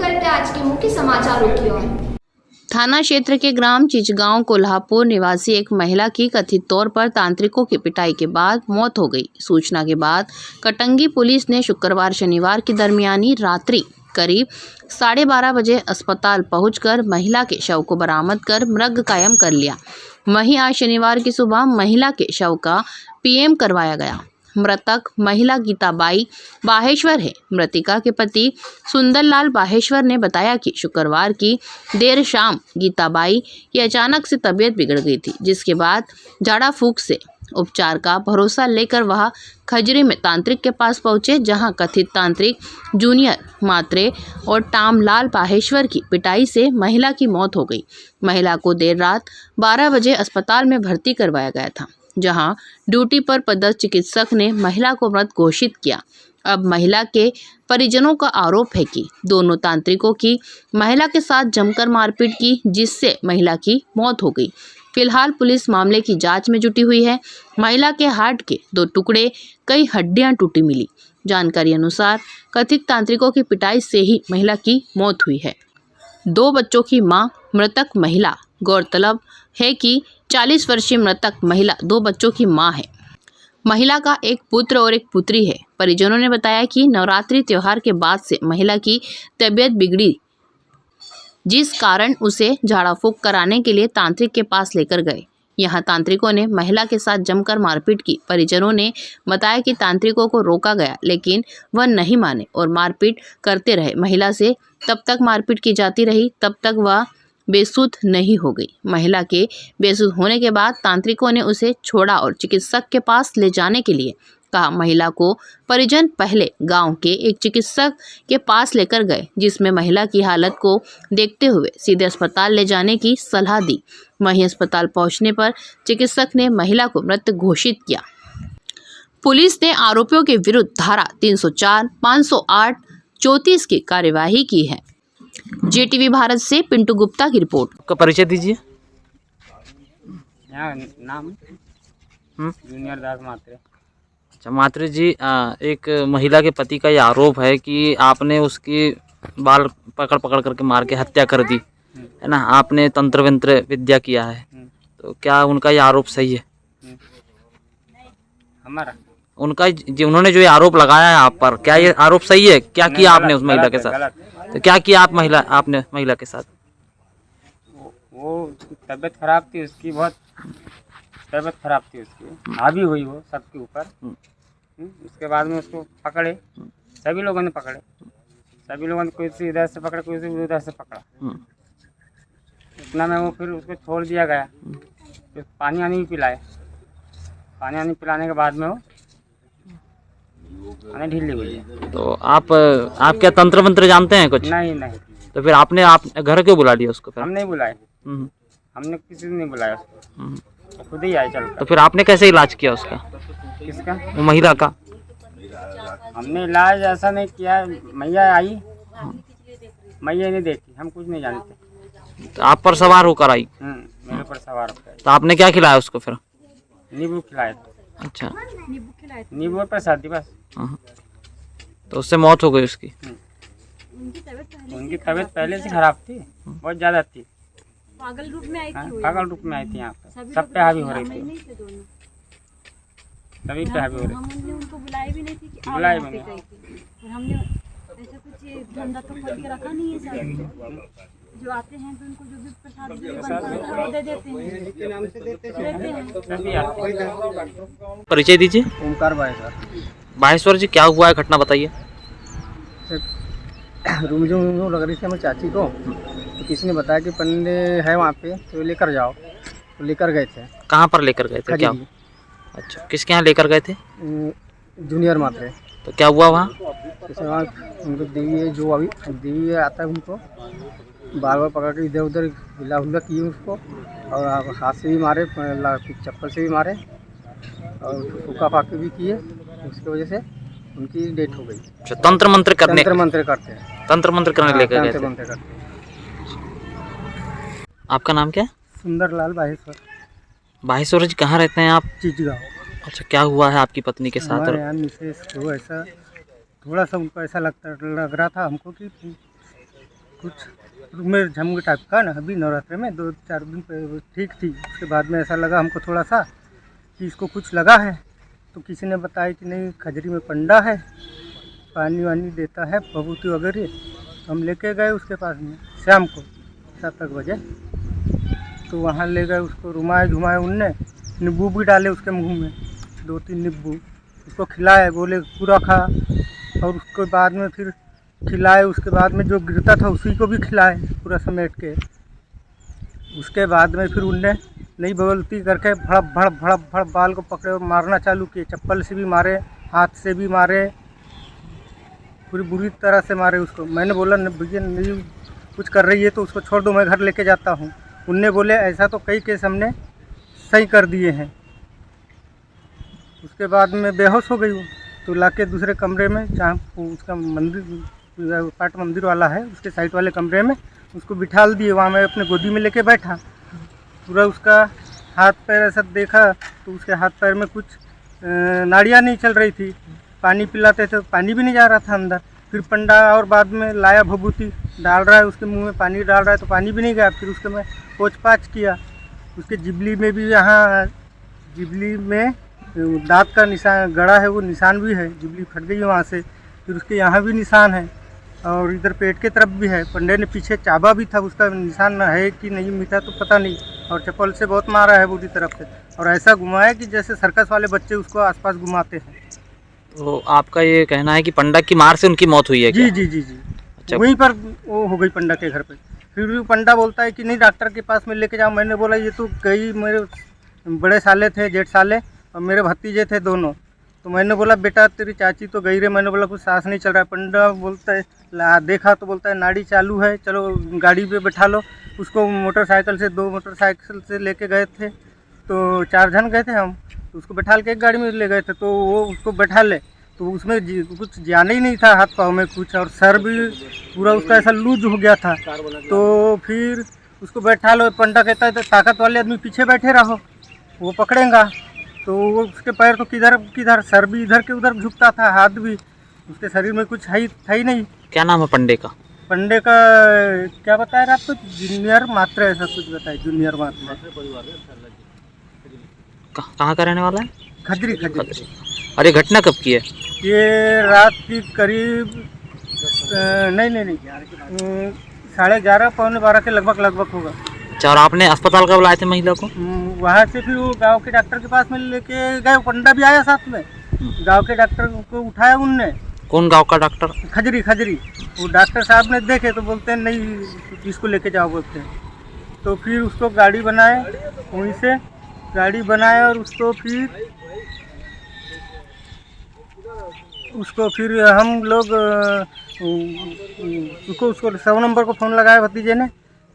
करते हैं आज के मुख्य समाचारों की ओर। थाना क्षेत्र के ग्राम चिचगांव कोल्हापुर निवासी एक महिला की कथित तौर पर तांत्रिकों की पिटाई के बाद मौत हो गई। सूचना के बाद कटंगी पुलिस ने शुक्रवार शनिवार की दरमियानी रात्रि करीब 12:30 बजे अस्पताल पहुंचकर महिला के शव को बरामद कर मृग कायम कर लिया। वहीं आज शनिवार की सुबह महिला के शव का पीएम करवाया गया। मृतक महिला गीताबाई बाहेश्वर है। मृतिका के पति सुंदरलाल बाहेश्वर ने बताया कि शुक्रवार की देर शाम गीताबाई की अचानक से तबीयत बिगड़ गई थी, जिसके बाद झाड़ा फूंक से उपचार का भरोसा लेकर वह खजरी में तांत्रिक के पास पहुंचे, जहां कथित तांत्रिक जूनियर मात्रे और टामलाल बाहेश्वर की पिटाई से महिला की मौत हो गई। महिला को देर रात 12 बजे अस्पताल में भर्ती करवाया गया था, जहां ड्यूटी पर पदस्थ चिकित्सक ने महिला को मृत घोषित किया। अब महिला के परिजनों का आरोप है कि दोनों तांत्रिकों की महिला के साथ जमकर मारपीट की, जिससे महिला की मौत हो गई। फिलहाल पुलिस मामले की जांच में जुटी हुई है। महिला के हार्ट के 2 टुकड़े, कई हड्डियां टूटी मिली। जानकारी अनुसार कथित तांत्रिकों की पिटाई से ही महिला की मौत हुई है। 2 बच्चों की मां मृतक महिला। गौरतलब है कि 40 वर्षीय मृतक महिला 2 बच्चों की मां है। महिला का एक पुत्र और एक पुत्री है। परिजनों ने बताया कि नवरात्रि त्योहार के बाद से महिला की तबीयत बिगड़ी, जिस कारण उसे झाड़ा फूंक कराने के लिए तांत्रिक के पास लेकर गए। यहां तांत्रिकों ने महिला के साथ जमकर मारपीट की। परिजनों ने बताया कि तांत्रिकों को रोका गया, लेकिन वह नहीं माने और मारपीट करते रहे। महिला से तब तक मारपीट की जाती रही, तब तक वह बेसुध नहीं हो गई। महिला के बेसुध होने के बाद तांत्रिकों ने उसे छोड़ा और चिकित्सक के पास ले जाने के लिए कहा। महिला को परिजन पहले गांव के एक चिकित्सक के पास लेकर गए, जिसमें महिला की हालत को देखते हुए सीधे अस्पताल ले जाने की सलाह दी। वहीं अस्पताल पहुंचने पर चिकित्सक ने महिला को मृत घोषित किया। पुलिस ने आरोपियों के विरुद्ध धारा 304, 508, 34 की कार्यवाही की है। जेटीवी भारत से पिंटू गुप्ता की रिपोर्ट। आपका परिचय दीजिए। नाम जूनियर दास मात्रे। अच्छा मात्रे जी, एक महिला के पति का ये आरोप है कि आपने उसकी बाल पकड़ पकड़ करके मार के हत्या कर दी, है ना। आपने तंत्र वंत्र विद्या किया है, तो क्या उनका ये आरोप सही है? हमारा उनका उन्होंने जो ये आरोप लगाया है आप पर, क्या ये आरोप सही है? क्या किया आपने उस महिला के साथ? तो क्या किया आपने महिला के साथ? वो तबीयत खराब थी उसकी, बहुत तबीयत खराब थी उसकी, हावी हुई वो सबके ऊपर। उसके बाद में उसको पकड़े, सभी लोगों ने पकड़े, सभी लोगों ने, कोई से इधर से पकड़ा, कोई से उधर से पकड़ा। इतना में वो फिर उसको छोड़ दिया गया। फिर पानी आनी भी पिलाए, पानी आनी पिलाने के बाद में वो ढीली हुई है। तो आप क्या तंत्र मंत्र जानते हैं कुछ? नहीं। तो फिर आपने घर क्यों बुला लिया उसको फिर? हम नहीं बुलाए, हमने किसी ने नहीं बुलाया उसको, तो खुद ही आए चल। तो फिर आपने कैसे इलाज किया उसका? किसका? वो महिला का। हमने इलाज ऐसा नहीं किया, मैया आई, मैया ने देखी, हम कुछ नहीं जानते। तो आप पर सवार होकर आई? मेरे पर सवार होकर। तो आपने क्या खिलाया उसको फिर? नींबू खिलाए। अच्छा, नींबू और प्रसादी बस। तो उससे मौत हो गई उसकी? उनकी तबीयत पहले से खराब थी, बहुत ज्यादा थी, पागल रूप में आई थी यहाँ पे, सब पे हावी हो रही थी, सभी पे हावी हो रही थी। हमने उनको बुलाए भी नहीं थी कि बुलाए भी नहीं। और हमने ऐसा कुछ धंधा तो खोल के रखा नहीं है सर। जो आते हैं तो उनको जो भी प्रसाद दे देते हैं। परिचय दीजिए। ओमकार बाहेश्वर। बाहेश्वर जी, क्या हुआ है, घटना बताइए। रूमझूम लग रही थी हमें चाची को, तो किसी ने बताया कि पंडित है वहाँ पे, तो लेकर जाओ, तो लेकर गए थे। कहाँ पर लेकर गए थे? क्या? अच्छा, किसके यहाँ लेकर गए थे? जूनियर मात्रे। तो क्या हुआ वहाँ? वहाँ उनको देवी, जो अभी देवी आता है, उनको बार बार पकड़ के इधर उधर हिला हुला किए उसको, और हाथ से भी मारे, चप्पल से भी मारे, और फूका फाके भी किए। उसकी वजह से उनकी डेथ हो गई। अच्छा, तंत्र मंत्र करते हैं? तंत्र मंत्र करने लेकर गए थे। आपका नाम क्या है? सुंदरलाल बाहेश्वर। बाहेश्वर जी, कहाँ रहते हैं आप? चिचगांव। अच्छा, क्या हुआ है आपकी पत्नी के साथ? हमारे यहाँ मिसेस को ऐसा थोड़ा सा उनको ऐसा लग रहा था हमको कि कुछ में झमक टाइप का ना, अभी नवरात्रि में 2-4 दिन पहले ठीक थी। उसके बाद में ऐसा लगा हमको थोड़ा सा कि इसको कुछ लगा है, तो किसी ने बताया कि नहीं खजरी में पंडा है, पानी वानी देता है, भभूति वगैरह। हम लेके गए उसके पास में शाम को 7 बजे, तो वहाँ ले गए उसको, रुमाए घुमाए उनने, नींबू भी डाले उसके मुंह में, 2-3 नींबू उसको खिलाए, बोले पूरा खा। और उसके बाद में फिर खिलाए, उसके बाद में जो गिरता था उसी को भी खिलाए पूरा समेट के। उसके बाद में फिर उनने नहीं बोलती करके भड़प भड़प भड़प भड़प बाल को पकड़े और मारना चालू किए। चप्पल से भी मारे, हाथ से भी मारे, पूरी बुरी तरह से मारे उसको। मैंने बोला भैया नहीं कुछ कर रही है तो उसको छोड़ दो, मैं घर लेके जाता हूँ। उनने बोले ऐसा तो कई केस हमने सही कर दिए हैं। उसके बाद में बेहोश हो गई वो, तो लाके दूसरे कमरे में, जहाँ उसका मंदिर पाट मंदिर वाला है उसके साइड वाले कमरे में उसको बिठाल दिए। वहाँ मैं अपने गोदी में लेके बैठा, पूरा उसका हाथ पैर ऐसा देखा तो उसके हाथ पैर में कुछ नाड़ियाँ नहीं चल रही थी। पानी पिलाते थे, पानी भी नहीं जा रहा था अंदर। फिर पंडा और बाद में लाया, भभूति डाल रहा है उसके मुंह में, पानी डाल रहा है तो पानी भी नहीं गया। फिर उसके मैं पोछ पाछ किया, उसके जिबली में भी, यहाँ जिबली में दांत का निशान गड़ा है, वो निशान भी है, जिबली फट गई है वहाँ से। फिर उसके यहाँ भी निशान है और इधर पेट के तरफ भी है। पंडे ने पीछे चाबा भी था, उसका निशान है कि नहीं मिटा तो पता नहीं। और चप्पल से बहुत मारा है बुरी तरफ से, और ऐसा घुमाया कि जैसे सर्कस वाले बच्चे उसको आसपास घुमाते हैं। तो आपका ये कहना है कि पंडा की मार से उनकी मौत हुई है क्या? जी जी जी जी, अच्छा। वहीं पर वो हो गई पंडा के घर पे। फिर भी पंडा बोलता है कि नहीं डॉक्टर के पास में लेके जाओ। मैंने बोला ये तो कई मेरे बड़े साले थे, जेठ साले, और मेरे भतीजे थे दोनों। तो मैंने बोला बेटा तेरी चाची तो गई रे। मैंने बोला कुछ सांस नहीं चल रहा है। पंडा बोलता है देखा तो बोलता है नाड़ी चालू है, चलो गाड़ी पे बैठा लो। उसको मोटरसाइकिल से, 2 मोटरसाइकिल से लेके गए थे, तो 4 जन गए थे हम। तो उसको बैठा के एक गाड़ी में ले गए थे, तो वो उसको बैठा ले, तो उसमें कुछ जाना ही नहीं था हाथ पाँव में कुछ, और सर भी पूरा उसका ऐसा लूज हो गया था। तो फिर उसको बैठा लो। पंडा कहता है तो ताकत वाले आदमी पीछे बैठे रहो, वो पकड़ेगा। तो वो उसके पैर तो किधर किधर, सर भी इधर के उधर झुकता था, हाथ भी, उसके शरीर में कुछ है था ही नहीं। क्या नाम है पंडे का? पंडे का क्या बताया रहा आपको? जूनियर मात्र, ऐसा कुछ बताया, जूनियर मात्र। कहाँ का रहने वाला है? खजरी खजरी। और ये घटना कब की है? ये रात की करीब नहीं 11:30 पौने 12 के लगभग होगा। अच्छा, और आपने अस्पताल कब लाए थे महिला को? वहाँ से फिर वो गांव के डॉक्टर के पास में लेके गए। पंडा भी आया साथ में, गांव के डॉक्टर को उठाया उनने। कौन गांव का डॉक्टर? खजरी। वो डॉक्टर साहब ने देखे तो बोलते हैं नहीं इसको लेके जाओ बोलते हैं। तो फिर उसको गाड़ी बनाए, वहीं से गाड़ी बनाए, और उसको फिर हम लोग उसको 100 नंबर को फ़ोन लगाया भतीजे ने।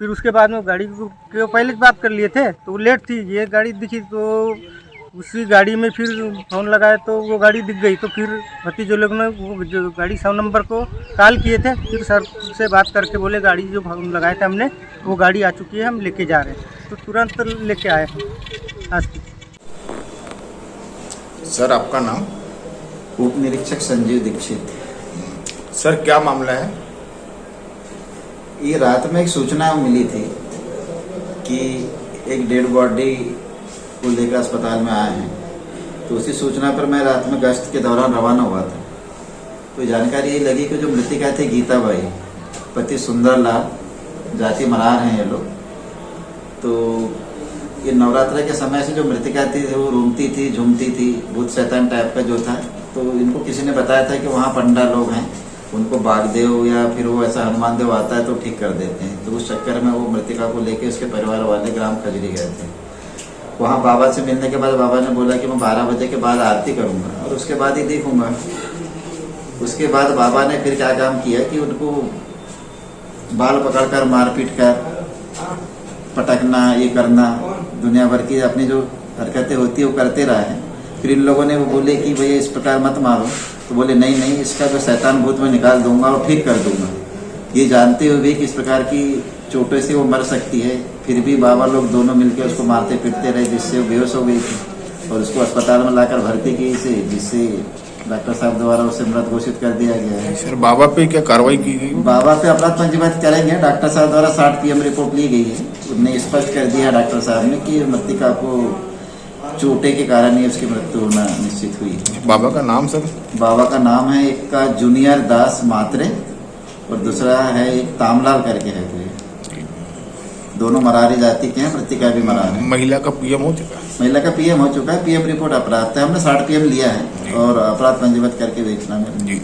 फिर उसके बाद में गाड़ी को पहले बात कर लिए थे, तो वो लेट थी, ये गाड़ी दिखी, तो उसी गाड़ी में फिर फ़ोन लगाया तो वो गाड़ी दिख गई। तो फिर भतीजे लोग ने वो जो गाड़ी 100 नंबर को कॉल किए थे, फिर सर से बात करके बोले गाड़ी जो लगाए थे हमने वो गाड़ी आ चुकी है, हम लेके जा रहे हैं। तो तुरंत लेके आए हम आज। सर आपका नाम? उप निरीक्षक संजीव दीक्षित। सर क्या मामला है? ये रात में एक सूचना मिली थी कि एक डेड बॉडी को लेकर अस्पताल में आए हैं। तो उसी सूचना पर मैं रात में गश्त के दौरान रवाना हुआ था। तो जानकारी ये लगी कि जो मृतिका थी गीता बाई, पति सुंदर लाल, जाति मरार हैं ये लोग। तो ये नवरात्र के समय से जो मृतिका थी वो रूमती थी, झूमती थी, भूत शैतान टाइप का जो था। तो इनको किसी ने बताया था कि वहाँ पंडा लोग हैं, उनको बागदेव या फिर वो ऐसा हनुमान देव आता है तो ठीक कर देते हैं। तो उस चक्कर में वो मृतिका को लेके उसके परिवार वाले ग्राम खजरी गए थे। वहाँ बाबा से मिलने के बाद बाबा ने बोला कि मैं 12 बजे के बाद आरती करूँगा और उसके बाद ही देखूँगा। उसके बाद बाबा ने फिर क्या काम किया कि उनको बाल पकड़कर मारपीट कर पटकना, ये करना, दुनिया भर की अपनी जो हरकतें होती है वो करते रहे। फिर इन लोगों ने वो बोले कि भैया इस प्रकार मत मारो। तो बोले नहीं इसका जो शैतान भूत में निकाल दूंगा और ठीक कर दूंगा। ये जानते हुए कि इस प्रकार की चोटों से वो मर सकती है, फिर भी बाबा लोग दोनों मिलकर उसको मारते पीटते रहे, जिससे वो बेहोश हो गई थी और उसको अस्पताल में लाकर भर्ती की, जिससे डॉक्टर साहब द्वारा उसे मृत घोषित कर दिया गया है। सर बाबा पे क्या कार्रवाई की गई? बाबा पे अपराध पंजीबद्ध करेंगे। डॉक्टर साहब द्वारा 60 PM रिपोर्ट ली गई है। उन्हें स्पष्ट कर दिया डॉक्टर साहब ने कि मृतिका को चोटे के कारण ही उसकी मृत्यु होना निश्चित हुई है। बाबा का नाम सर? बाबा का नाम है, एक का जूनियर दास मात्रे और दूसरा है एक तामलाल करके है कोई। दोनों मरारी जाति के हैं, मृतिका भी मरार है। महिला का PM हो चुका है? महिला का PM हो चुका है। PM रिपोर्ट अपराध था, हमने 60 PM लिया है और अपराध पंजीबद्ध करके बेचना में जी।